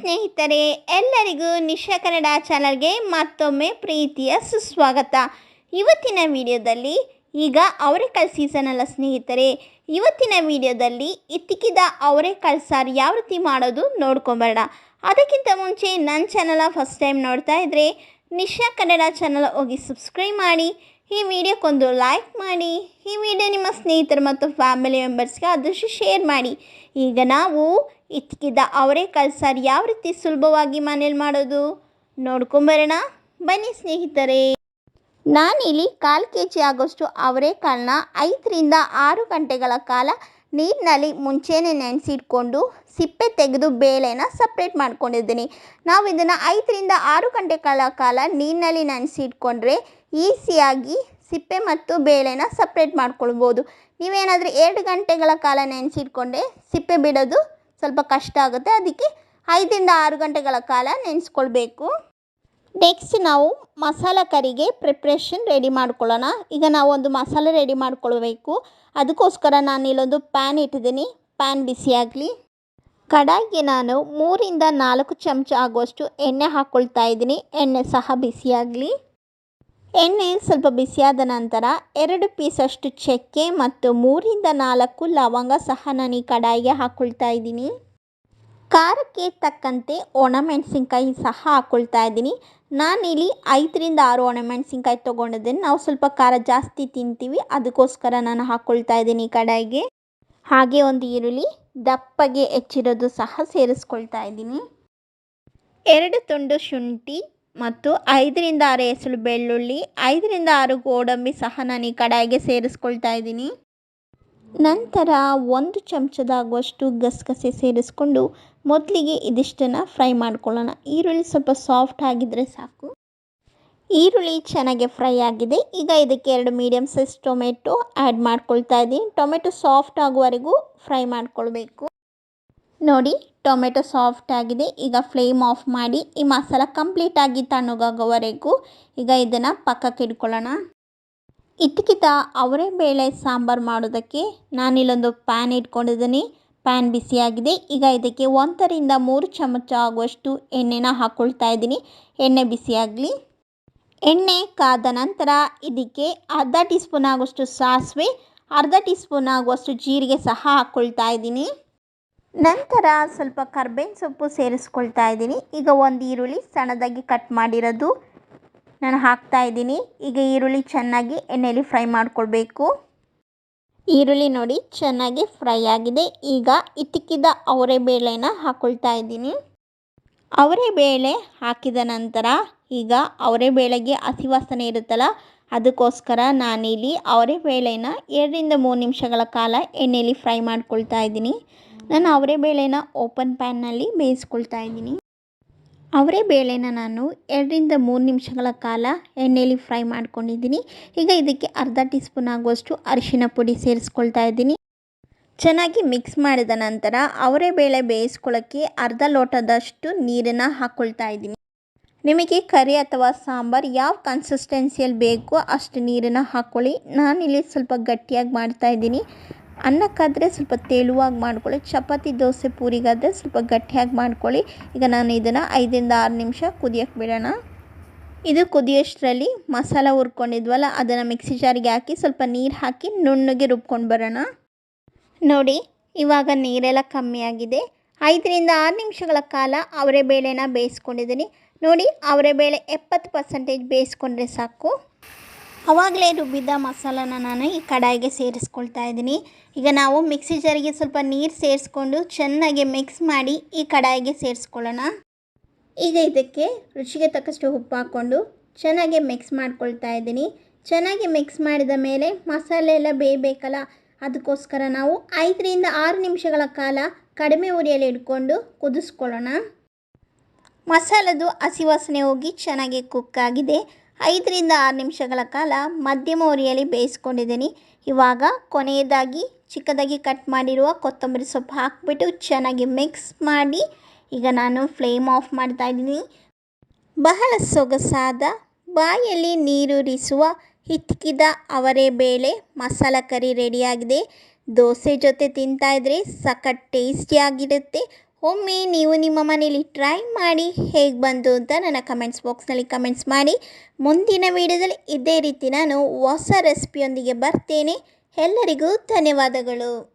ಸ್ನೇಹಿತರೆ, ಎಲ್ಲರಿಗೂ ನಿಶಾ ಕನ್ನಡ ಚಾನಲ್ಗೆ ಮತ್ತೊಮ್ಮೆ ಪ್ರೀತಿಯ ಸುಸ್ವಾಗತ. ಇವತ್ತಿನ ವಿಡಿಯೋದಲ್ಲಿ ಈಗ ಅವರೆಕಾಳು ಸೀಸನ್ ಅಲ್ಲ ಸ್ನೇಹಿತರೆ. ಇವತ್ತಿನ ವಿಡಿಯೋದಲ್ಲಿ ಹಿತಿಕಿದ ಅವರೆಕಾಳು ಸಾರು ಯಾವ ರೀತಿ ಮಾಡೋದು ನೋಡ್ಕೊಂಬರೋಣ. ಅದಕ್ಕಿಂತ ಮುಂಚೆ ನನ್ನ ಚಾನಲ್ ಫಸ್ಟ್ ಟೈಮ್ ನೋಡ್ತಾ ಇದ್ದರೆ ನಿಶಾ ಕನ್ನಡ ಚಾನಲ್ ಹೋಗಿ ಸಬ್ಸ್ಕ್ರೈಬ್ ಮಾಡಿ, ಈ ವಿಡಿಯೋಕ್ಕೊಂದು ಲೈಕ್ ಮಾಡಿ, ಈ ವಿಡಿಯೋ ನಿಮ್ಮ ಸ್ನೇಹಿತರು ಮತ್ತು ಫ್ಯಾಮಿಲಿ ಮೆಂಬರ್ಸ್ಗೆ ಆದಷ್ಟು ಶೇರ್ ಮಾಡಿ. ಈಗ ನಾವು ಹಿತಿಕಿದ ಅವರೆಕಾಳು ಸಾರು ಯಾವ ರೀತಿ ಸುಲಭವಾಗಿ ಮನೇಲಿ ಮಾಡೋದು ನೋಡ್ಕೊಂಬರೋಣ ಬನ್ನಿ ಸ್ನೇಹಿತರೆ. ನಾನಿಲ್ಲಿ 1/4 kg ಆಗೋಷ್ಟು ಅವರೆಕಾಳನ್ನ 5ರಿಂದ 6 ಗಂಟೆಗಳ ಕಾಲ ನೀರಿನಲ್ಲಿ ಮುಂಚೆನೇ ನೆನೆಸಿಟ್ಕೊಂಡು ಸಿಪ್ಪೆ ತೆಗೆದು ಬೇಳೆನ ಸಪ್ರೇಟ್ ಮಾಡ್ಕೊಂಡಿದ್ದೀನಿ. ನಾವು ಇದನ್ನು 5ರಿಂದ 6 ಗಂಟೆಗಳ ಕಾಲ ನೀರಿನಲ್ಲಿ ನೆನೆಸಿಟ್ಕೊಂಡ್ರೆ ಈಸಿಯಾಗಿ ಸಿಪ್ಪೆ ಮತ್ತು ಬೇಳೆನ ಸಪ್ರೇಟ್ ಮಾಡ್ಕೊಳ್ಬೋದು. ನೀವೇನಾದರೂ 2 ಗಂಟೆಗಳ ಕಾಲ ನೆನೆಸಿಟ್ಕೊಂಡ್ರೆ ಸಿಪ್ಪೆ ಬಿಡೋದು ಸ್ವಲ್ಪ ಕಷ್ಟ ಆಗುತ್ತೆ. ಅದಕ್ಕೆ 5ರಿಂದ 6 ಗಂಟೆಗಳ ಕಾಲ ನೆನೆಸ್ಕೊಳ್ಬೇಕು. ನೆಕ್ಸ್ಟ್ ನಾವು ಮಸಾಲ ಕರಿಗೆ ಪ್ರಿಪ್ರೇಷನ್ ರೆಡಿ ಮಾಡ್ಕೊಳ್ಳೋಣ. ಈಗ ನಾವು ಒಂದು ಮಸಾಲೆ ರೆಡಿ ಮಾಡ್ಕೊಳ್ಬೇಕು. ಅದಕ್ಕೋಸ್ಕರ ನಾನು ಇಲ್ಲೊಂದು ಪ್ಯಾನ್ ಇಟ್ಟಿದ್ದೀನಿ. ಪ್ಯಾನ್ ಬಿಸಿಯಾಗಲಿ. ಕಡಾಯಿಗೆ ನಾನು 3ರಿಂದ 4 ಚಮಚ ಆಗುವಷ್ಟು ಎಣ್ಣೆ ಹಾಕ್ಕೊಳ್ತಾ ಇದ್ದೀನಿ. ಎಣ್ಣೆ ಸಹ ಬಿಸಿಯಾಗಲಿ. ಎಣ್ಣೆ ಸ್ವಲ್ಪ ಬಿಸಿಯಾದ ನಂತರ 2 ಪೀಸಷ್ಟು ಚಕ್ಕೆ ಮತ್ತು 3ರಿಂದ 4 ಲವಂಗ ಸಹ ನಾನು ಈ ಕಡಾಯಿಗೆ ಹಾಕ್ಕೊಳ್ತಾ ಇದ್ದೀನಿ. ಖಾರಕ್ಕೆ ತಕ್ಕಂತೆ ಒಣಮೆಣಸಿನ್ಕಾಯಿ ಸಹ ಹಾಕ್ಕೊಳ್ತಾ ಇದ್ದೀನಿ. ನಾನಿಲ್ಲಿ 5ರಿಂದ 6 ಒಣಮೆಣಸಿನ್ಕಾಯಿ ತೊಗೊಂಡಿದ್ದೀನಿ. ನಾವು ಸ್ವಲ್ಪ ಖಾರ ಜಾಸ್ತಿ ತಿಂತೀವಿ, ಅದಕ್ಕೋಸ್ಕರ ನಾನು ಹಾಕ್ಕೊಳ್ತಾ ಇದ್ದೀನಿ ಈ ಕಡಾಯಿಗೆ. ಹಾಗೆ ಒಂದು ಈರುಳ್ಳಿ ದಪ್ಪಗೆ ಹೆಚ್ಚಿರೋದು ಸಹ ಸೇರಿಸ್ಕೊಳ್ತಾ ಇದ್ದೀನಿ. 2 ತುಂಡು ಶುಂಠಿ ಮತ್ತು 5ರಿಂದ 6 ಎಸಳು ಬೆಳ್ಳುಳ್ಳಿ, 5ರಿಂದ 6 ಗೋಡಂಬಿ ಸಹ ನಾನು ಈ ಕಡಾಯಿಗೆ ಸೇರಿಸ್ಕೊಳ್ತಾ ಇದ್ದೀನಿ. ನಂತರ 1 ಚಮಚದಾಗುವಷ್ಟು ಗಸಗಸೆ ಸೇರಿಸ್ಕೊಂಡು ಮೊದಲಿಗೆ ಇದಿಷ್ಟನ್ನು ಫ್ರೈ ಮಾಡ್ಕೊಳ್ಳೋಣ. ಈರುಳ್ಳಿ ಸ್ವಲ್ಪ ಸಾಫ್ಟ್ ಆಗಿದ್ದರೆ ಸಾಕು. ಈರುಳ್ಳಿ ಚೆನ್ನಾಗಿ ಫ್ರೈ ಆಗಿದೆ. ಈಗ ಇದಕ್ಕೆ 2 ಮೀಡಿಯಮ್ ಸೈಜ್ ಟೊಮೆಟೊ ಆ್ಯಡ್ ಮಾಡ್ಕೊಳ್ತಾ ಇದ್ದೀನಿ. ಟೊಮೆಟೊ ಸಾಫ್ಟ್ ಆಗುವವರೆಗೂ ಫ್ರೈ ಮಾಡ್ಕೊಳ್ಬೇಕು. ನೋಡಿ, ಟೊಮೆಟೊ ಸಾಫ್ಟ್ ಆಗಿದೆ. ಈಗ ಫ್ಲೇಮ್ ಆಫ್ ಮಾಡಿ ಈ ಮಸಾಲ ಕಂಪ್ಲೀಟಾಗಿ ತಣ್ಣಗಾಗೋವರೆಗೂ ಈಗ ಇದನ್ನು ಪಕ್ಕಕ್ಕೆ ಇಟ್ಕೊಳ್ಳೋಣ. ಹಿತಿಕಿದ ಅವರೆಬೇಳೆ ಸಾಂಬಾರು ಮಾಡೋದಕ್ಕೆ ನಾನಿಲ್ಲೊಂದು ಪ್ಯಾನ್ ಇಟ್ಕೊಂಡಿದ್ದೀನಿ. ಪ್ಯಾನ್ ಬಿಸಿಯಾಗಿದೆ. ಈಗ ಇದಕ್ಕೆ 1ರಿಂದ 3 ಚಮಚ ಆಗುವಷ್ಟು ಎಣ್ಣೆನ ಹಾಕ್ಕೊಳ್ತಾ ಇದ್ದೀನಿ. ಎಣ್ಣೆ ಬಿಸಿಯಾಗಲಿ. ಎಣ್ಣೆ ಕಾದ ನಂತರ ಇದಕ್ಕೆ ಅರ್ಧ ಟೀ ಸ್ಪೂನ್ ಆಗುವಷ್ಟು ಸಾಸಿವೆ, ಅರ್ಧ ಟೀ ಸ್ಪೂನ್ ಆಗುವಷ್ಟು ಜೀರಿಗೆ ಸಹ ಹಾಕ್ಕೊಳ್ತಾ ಇದ್ದೀನಿ. ನಂತರ ಸ್ವಲ್ಪ ಕರ್ಬೇವಿನ ಸೊಪ್ಪು ಸೇರಿಸ್ಕೊಳ್ತಾ ಇದ್ದೀನಿ. ಈಗ ಒಂದು ಈರುಳ್ಳಿ ಸಣ್ಣದಾಗಿ ಕಟ್ ಮಾಡಿರೋದು ನಾನು ಹಾಕ್ತಾ ಇದ್ದೀನಿ. ಈಗ ಈರುಳ್ಳಿ ಚೆನ್ನಾಗಿ ಎಣ್ಣೆಯಲ್ಲಿ ಫ್ರೈ ಮಾಡ್ಕೊಳ್ಬೇಕು. ಈರುಳ್ಳಿ ನೋಡಿ ಚೆನ್ನಾಗಿ ಫ್ರೈ ಆಗಿದೆ. ಈಗ ಹಿತಿಕಿದ ಅವರೆಬೇಳೆನ ಹಾಕ್ಕೊಳ್ತಾ ಇದ್ದೀನಿ. ಅವರೆಬೇಳೆ ಹಾಕಿದ ನಂತರ ಈಗ ಅವರೆಬೇಳೆಗೆ ಹಸಿ ವಾಸನೆ ಇರುತ್ತಲ್ಲ, ಅದಕ್ಕೋಸ್ಕರ ನಾನಿಲ್ಲಿ ಅವರೆಬೇಳೆನ 2ರಿಂದ 3 ನಿಮಿಷಗಳ ಕಾಲ ಎಣ್ಣೆಯಲ್ಲಿ ಫ್ರೈ ಮಾಡ್ಕೊಳ್ತಾ ಇದ್ದೀನಿ. ನಾನು ಅವರೆಬೇಳೆನ ಓಪನ್ ಪ್ಯಾನ್ನಲ್ಲಿ ಬೇಯಿಸ್ಕೊಳ್ತಾ ಇದ್ದೀನಿ. ಅವರೆಬೇಳೆನ ನಾನು 2ರಿಂದ 3 ನಿಮಿಷಗಳ ಕಾಲ ಎಣ್ಣೆಯಲ್ಲಿ ಫ್ರೈ ಮಾಡ್ಕೊಂಡಿದ್ದೀನಿ. ಈಗ ಇದಕ್ಕೆ ಅರ್ಧ ಟೀ ಸ್ಪೂನ್ ಆಗುವಷ್ಟು ಅರಿಶಿನ ಪುಡಿ ಸೇರಿಸ್ಕೊಳ್ತಾ ಇದ್ದೀನಿ. ಚೆನ್ನಾಗಿ ಮಿಕ್ಸ್ ಮಾಡಿದ ನಂತರ ಅವರೆಬೇಳೆ ಬೇಯಿಸ್ಕೊಳ್ಳೋಕ್ಕೆ ಅರ್ಧ ಲೋಟದಷ್ಟು ನೀರನ್ನು ಹಾಕ್ಕೊಳ್ತಾ ಇದ್ದೀನಿ. ನಿಮಗೆ ಕರಿ ಅಥವಾ ಸಾಂಬಾರು ಯಾವ ಕನ್ಸಿಸ್ಟೆನ್ಸಿಯಲ್ಲಿ ಬೇಕೋ ಅಷ್ಟು ನೀರನ್ನು ಹಾಕ್ಕೊಳ್ಳಿ. ನಾನಿಲ್ಲಿ ಸ್ವಲ್ಪ ಗಟ್ಟಿಯಾಗಿ ಮಾಡ್ತಾಯಿದ್ದೀನಿ. ಅನ್ನಕ್ಕಾದರೆ ಸ್ವಲ್ಪ ತೆಳುವಾಗಿ ಮಾಡ್ಕೊಳ್ಳಿ. ಚಪಾತಿ, ದೋಸೆ, ಪೂರಿಗಾದರೆ ಸ್ವಲ್ಪ ಗಟ್ಟಿಯಾಗಿ ಮಾಡ್ಕೊಳ್ಳಿ. ಈಗ ನಾನು ಇದನ್ನು 5ರಿಂದ 6 ನಿಮಿಷ ಕುದಿಯೋಕ್ಕೆ ಬಿಡೋಣ. ಇದು ಕುದಿಯೋಷ್ಟರಲ್ಲಿ ಮಸಾಲ ಹುರ್ಕೊಂಡಿದ್ವಲ್ಲ ಅದನ್ನು ಮಿಕ್ಸಿ ಜಾರಿಗೆ ಹಾಕಿ ಸ್ವಲ್ಪ ನೀರು ಹಾಕಿ ನುಣ್ಣಗೆ ರುಬ್ಕೊಂಡು ಬರೋಣ. ನೋಡಿ, ಇವಾಗ ನೀರೆಲ್ಲ ಕಮ್ಮಿ ಆಗಿದೆ. 5ರಿಂದ 6 ನಿಮಿಷಗಳ ಕಾಲ ಅವರೆಬೇಳೆನ ಬೇಯಿಸ್ಕೊಂಡಿದ್ದೀನಿ. ನೋಡಿ, ಅವರೆಬೇಳೆ 70% ಬೇಯಿಸ್ಕೊಂಡ್ರೆ ಸಾಕು. ಆವಾಗಲೇ ರುಬ್ಬಿದ ಮಸಾಲಾನ ನಾನು ಈ ಕಡಾಯಿಗೆ ಸೇರಿಸ್ಕೊಳ್ತಾ ಇದ್ದೀನಿ. ಈಗ ನಾವು ಮಿಕ್ಸಿ ಜಾರಿಗೆ ಸ್ವಲ್ಪ ನೀರು ಸೇರಿಸ್ಕೊಂಡು ಚೆನ್ನಾಗಿ ಮಿಕ್ಸ್ ಮಾಡಿ ಈ ಕಡಾಯಿಗೆ ಸೇರಿಸ್ಕೊಳ್ಳೋಣ. ಈಗ ಇದಕ್ಕೆ ರುಚಿಗೆ ತಕ್ಕಷ್ಟು ಉಪ್ಪು ಹಾಕ್ಕೊಂಡು ಚೆನ್ನಾಗಿ ಮಿಕ್ಸ್ ಮಾಡ್ಕೊಳ್ತಾ ಇದ್ದೀನಿ. ಚೆನ್ನಾಗಿ ಮಿಕ್ಸ್ ಮಾಡಿದ ಮೇಲೆ ಮಸಾಲೆ ಎಲ್ಲ ಬೇಯಬೇಕಲ್ಲ, ಅದಕ್ಕೋಸ್ಕರ ನಾವು 5ರಿಂದ 6 ನಿಮಿಷಗಳ ಕಾಲ ಕಡಿಮೆ ಉರಿಯಲ್ಲಿ ಇಟ್ಕೊಂಡು ಕುದಿಸ್ಕೊಳ್ಳೋಣ. ಮಸಾಲದು ಹಸಿ ವಾಸನೆ ಹೋಗಿ ಚೆನ್ನಾಗಿ ಕುಕ್ ಆಗಿದೆ. 5ರಿಂದ 6 ನಿಮಿಷಗಳ ಕಾಲ ಮಧ್ಯಮ ಉರಿಯಲ್ಲಿ ಬೇಯಿಸ್ಕೊಂಡಿದ್ದೀನಿ. ಇವಾಗ ಕೊನೆಯದಾಗಿ ಚಿಕ್ಕದಾಗಿ ಕಟ್ ಮಾಡಿರುವ ಕೊತ್ತಂಬರಿ ಸೊಪ್ಪು ಹಾಕಿಬಿಟ್ಟು ಚೆನ್ನಾಗಿ ಮಿಕ್ಸ್ ಮಾಡಿ ಈಗ ನಾನು ಫ್ಲೇಮ್ ಆಫ್ ಮಾಡ್ತಾ ಇದ್ದೀನಿ. ಬಹಳ ಸೊಗಸಾದ, ಬಾಯಲ್ಲಿ ನೀರೂರಿಸುವ ಹಿತಿಕಿದ ಅವರೆಬೇಳೆ ಮಸಾಲ ಕರಿ ರೆಡಿಯಾಗಿದೆ. ದೋಸೆ ಜೊತೆ ತಿಂತಾಯಿದ್ರೆ ಸಖತ್ ಟೇಸ್ಟಿಯಾಗಿರುತ್ತೆ. ಒಮ್ಮೆ ನೀವು ನಿಮ್ಮ ಮನೇಲಿ ಟ್ರೈ ಮಾಡಿ ಹೇಗೆ ಬಂತು ಅಂತ ನನ್ನ ಕಮೆಂಟ್ಸ್ ಬಾಕ್ಸ್ನಲ್ಲಿ ಕಮೆಂಟ್ಸ್ ಮಾಡಿ. ಮುಂದಿನ ವೀಡಿಯೋದಲ್ಲಿ ಇದೇ ರೀತಿ ನಾನು ಹೊಸ ರೆಸಿಪಿಯೊಂದಿಗೆ ಬರ್ತೇನೆ. ಎಲ್ಲರಿಗೂ ಧನ್ಯವಾದಗಳು.